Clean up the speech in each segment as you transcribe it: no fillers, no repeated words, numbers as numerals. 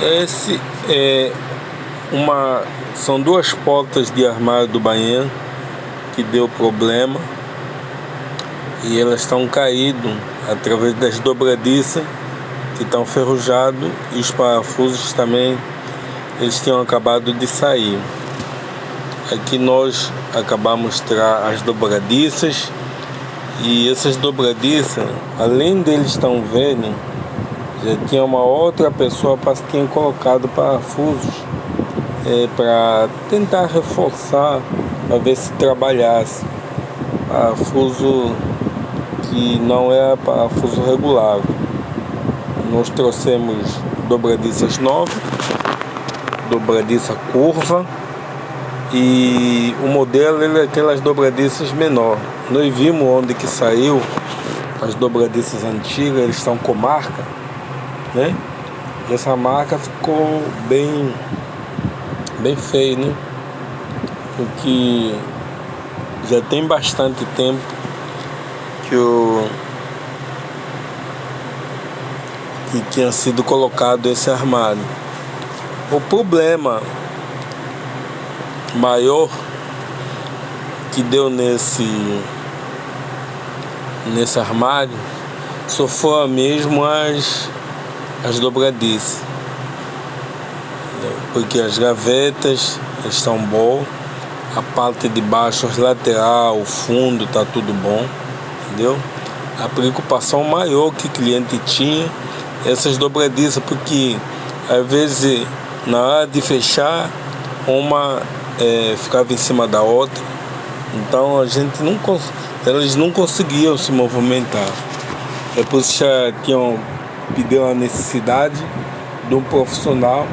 Esse é são duas portas de armário do banheiro que deu problema e elas estão caídas através das dobradiças que estão ferrujados, e os parafusos também eles tinham acabado de sair. Aqui nós acabamos de tirar as dobradiças, e essas dobradiças, além deles estão velhos, já tinha uma outra pessoa que tinha colocado parafusos para tentar reforçar, para ver se trabalhasse. Parafuso que não é parafuso regular. Nós trouxemos dobradiças novas, dobradiça curva, e o modelo ele é aquelas dobradiças menor. Nós vimos onde que saiu as dobradiças antigas, eles estão com marca, né? E essa marca ficou bem feio, né? Porque já tem bastante tempo que tinha sido colocado esse armário. O problema maior que deu nesse armário só foi mesmo as dobradiças, porque as gavetas estão boas, a parte de baixo, as lateral, o fundo tá tudo bom, entendeu? A preocupação maior que o cliente tinha essas dobradiças, porque às vezes na hora de fechar uma ficava em cima da outra, então eles não conseguiam se movimentar. É por isso que já tinham pedido a necessidade de um profissional,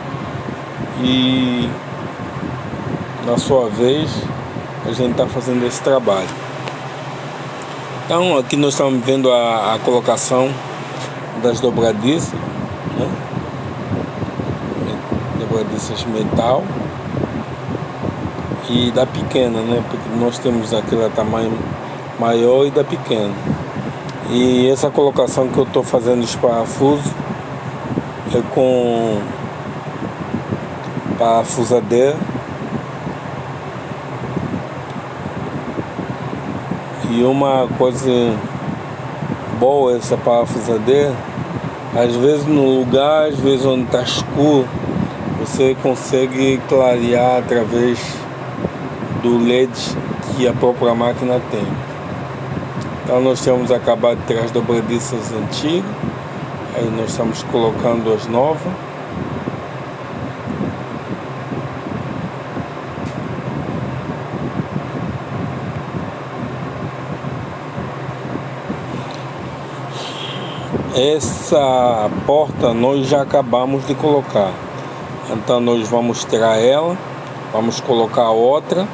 e na sua vez a gente está fazendo esse trabalho. Então aqui nós estamos vendo a colocação das dobradiças, né? Dobradiças metal e da pequena, né? Porque nós temos aquele tamanho maior e da pequena. E essa colocação que eu estou fazendo os parafusos é com parafusadeira, e uma coisa boa essa parafusadeira, às vezes no lugar, às vezes onde está escuro, você consegue clarear através do LED que a própria máquina tem. Então nós temos acabado de ter as dobradiças antigas, aí nós estamos colocando as novas. Essa porta nós já acabamos de colocar, então nós vamos tirar ela, vamos colocar outra,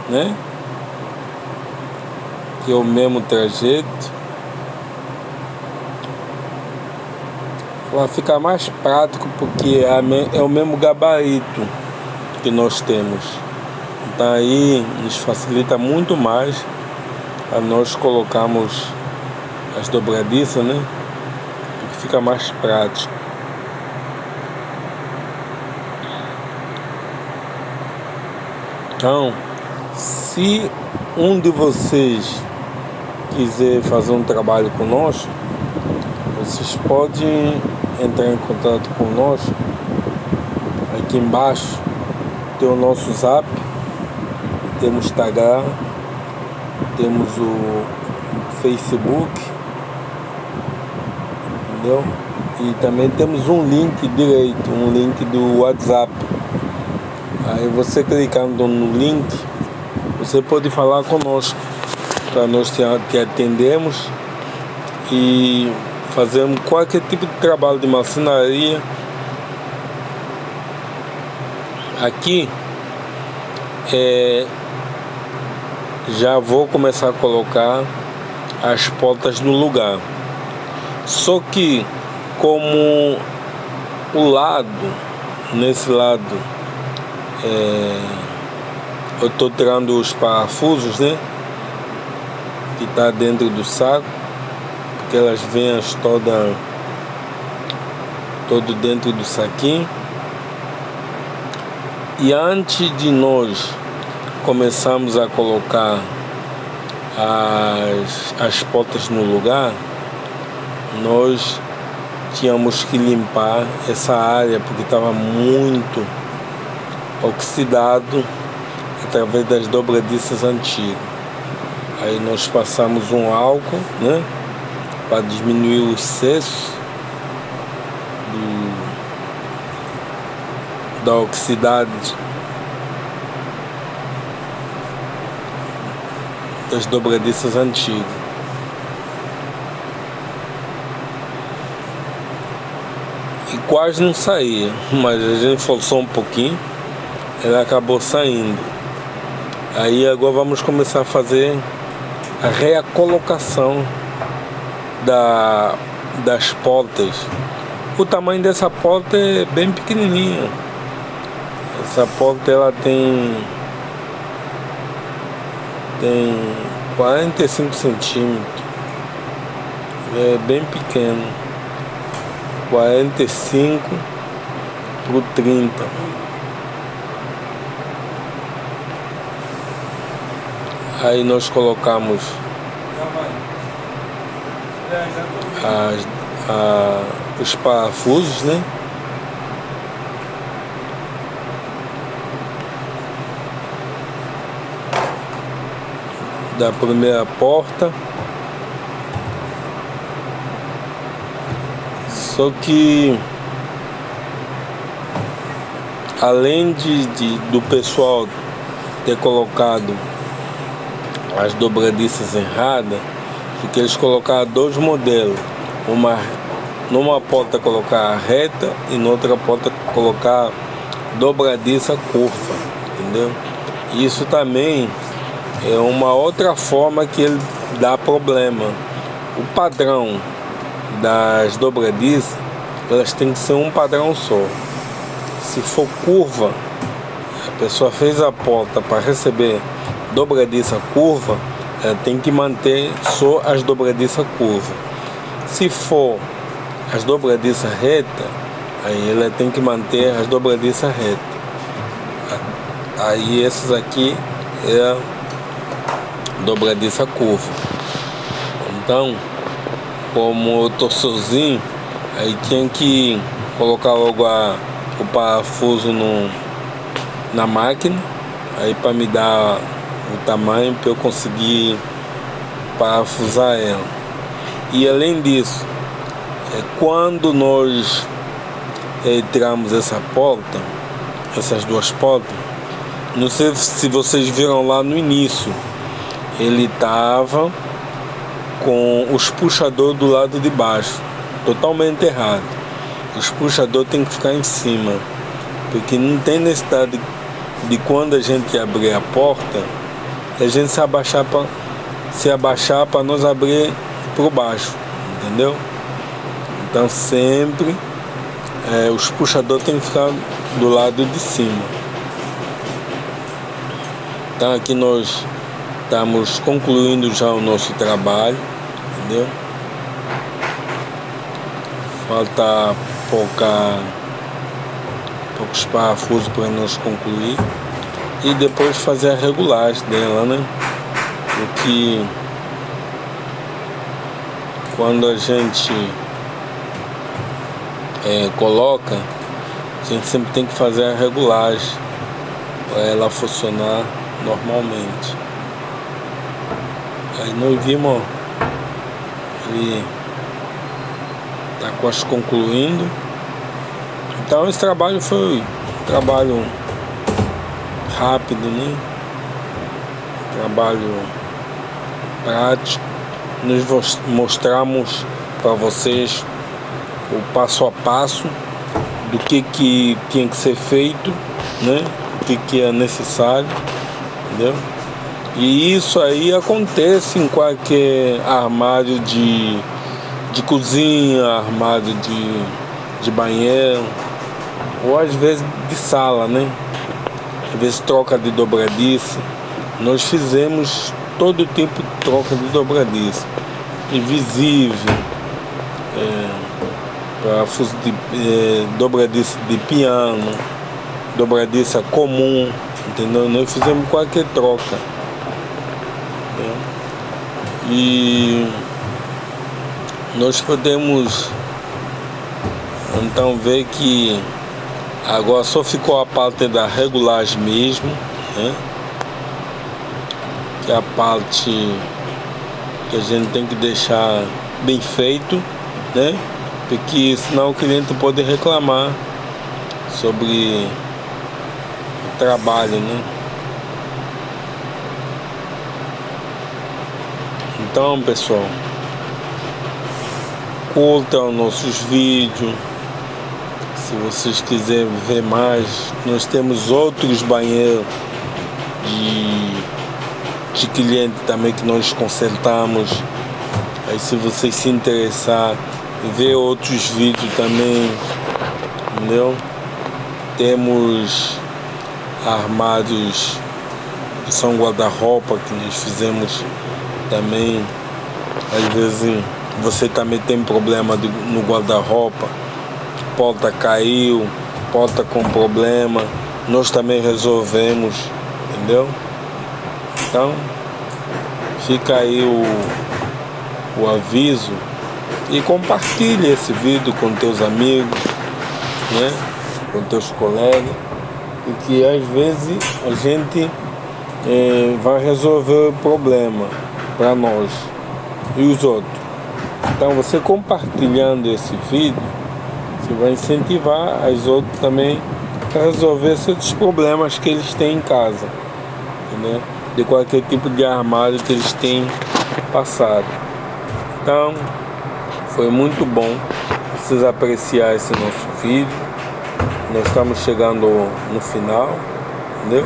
né? Que é o mesmo trajeto. Vai ficar mais prático porque é o mesmo gabarito que nós temos, então aí nos facilita muito mais a nós colocarmos as dobradiças, né? Fica mais prático. Então, se um de vocês quiser fazer um trabalho conosco, vocês podem entrar em contato conosco. Aqui embaixo tem o nosso Zap, temos Instagram, temos o Facebook, entendeu? E também temos um link direito, um link do WhatsApp. Aí você clicando no link, você pode falar conosco, para nós te atendemos e fazemos qualquer tipo de trabalho de marcenaria. Aqui já vou começar a colocar as portas no lugar. Só que como nesse lado eu estou tirando os parafusos, né? Que está dentro do saco, porque elas vêm toda todo dentro do saquinho. E antes de nós começarmos a colocar as portas no lugar, nós tínhamos que limpar essa área porque estava muito oxidado através das dobradiças antigas. Aí nós passamos um álcool, né, para diminuir o excesso da oxidação das dobradiças antigas. E quase não saía, mas a gente forçou um pouquinho, ela acabou saindo. Aí agora vamos começar a fazer a recolocação das portas. O tamanho dessa porta é bem pequenininha. Essa porta ela tem 45 centímetros. É bem pequeno. 45 por 30. Aí nós colocamos os parafusos, né? Da primeira porta. Só que além do pessoal ter colocado as dobradiças erradas, porque eles colocaram dois modelos, numa porta colocar reta e noutra porta colocar dobradiça curva, entendeu? Isso também é uma outra forma que ele dá problema. O padrão das dobradiças, elas têm que ser um padrão só. Se for curva, a pessoa fez a porta para receber dobradiça curva, ela tem que manter só as dobradiças curva. Se for as dobradiças reta, aí ela tem que manter as dobradiças reta. Aí esses aqui é a dobradiça curva. Então, como eu tô sozinho, aí tinha que colocar logo o parafuso na máquina, aí para me dar o tamanho para eu conseguir parafusar ela. E além disso, quando nós tiramos essa porta, essas duas portas, não sei se vocês viram lá no início, ele tava com os puxadores do lado de baixo, totalmente errado. Os puxadores tem que ficar em cima, porque não tem necessidade de quando a gente abrir a porta, a gente se abaixar para nós abrir por baixo, entendeu? Então sempre os puxadores tem que ficar do lado de cima. Então aqui nós estamos concluindo já o nosso trabalho, entendeu? Falta poucos parafusos para nós concluir e depois fazer a regulagem dela, né? Porque quando a gente coloca, a gente sempre tem que fazer a regulagem para ela funcionar normalmente. Aí nós vimos, ele está quase concluindo. Então esse trabalho foi um trabalho rápido, né? Trabalho prático. Nós mostramos para vocês o passo a passo do que tinha que ser feito, né? O que é necessário, entendeu? E isso aí acontece em qualquer armário de cozinha, armário de banheiro, ou às vezes de sala, né? Às vezes troca de dobradiça. Nós fizemos todo tipo de troca de dobradiça. Invisível, parafuso de dobradiça de piano, dobradiça comum, entendeu? Nós fizemos qualquer troca, né? E nós podemos então ver que agora só ficou a parte da regulagem mesmo, né? Que é a parte que a gente tem que deixar bem feito, né? Porque senão o cliente pode reclamar sobre o trabalho, né? Então, pessoal, curta os nossos vídeos. Se vocês quiserem ver mais, nós temos outros banheiros de cliente também que nós consertamos. Aí se vocês se interessar, ver outros vídeos também, entendeu? Temos armários que são guarda-roupa que nós fizemos também. Às vezes você também tem problema no guarda-roupa, porta caiu, porta com problema, nós também resolvemos, entendeu? Então fica aí o aviso e compartilhe esse vídeo com teus amigos, né? Com teus colegas, porque às vezes a gente vai resolver o problema para nós e os outros. Então você compartilhando esse vídeo, você vai incentivar as outras também a resolver esses problemas que eles têm em casa, né? De qualquer tipo de armário que eles têm passado. Então foi muito bom vocês apreciar esse nosso vídeo. Nós estamos chegando no final, entendeu?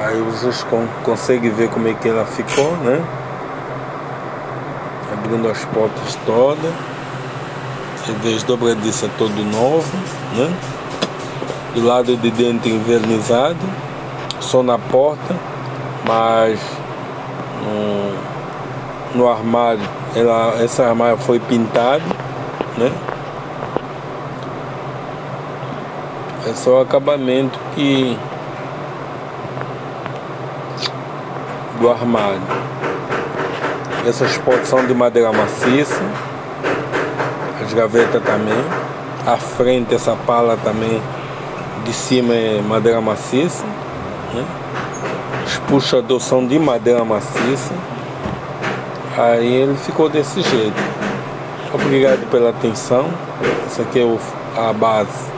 Aí vocês conseguem ver como é que ela ficou, né? Abrindo as portas todas. Você vê as dobradiças todo novo, né? Do lado de dentro envernizado, só na porta, mas no armário, esse armário foi pintado, né? É só o acabamento do armário. Essas portas são de madeira maciça, as gavetas também, a frente, essa pala também de cima é madeira maciça, né? Os puxadores são de madeira maciça. Aí ele ficou desse jeito. Obrigado pela atenção. Essa aqui é a base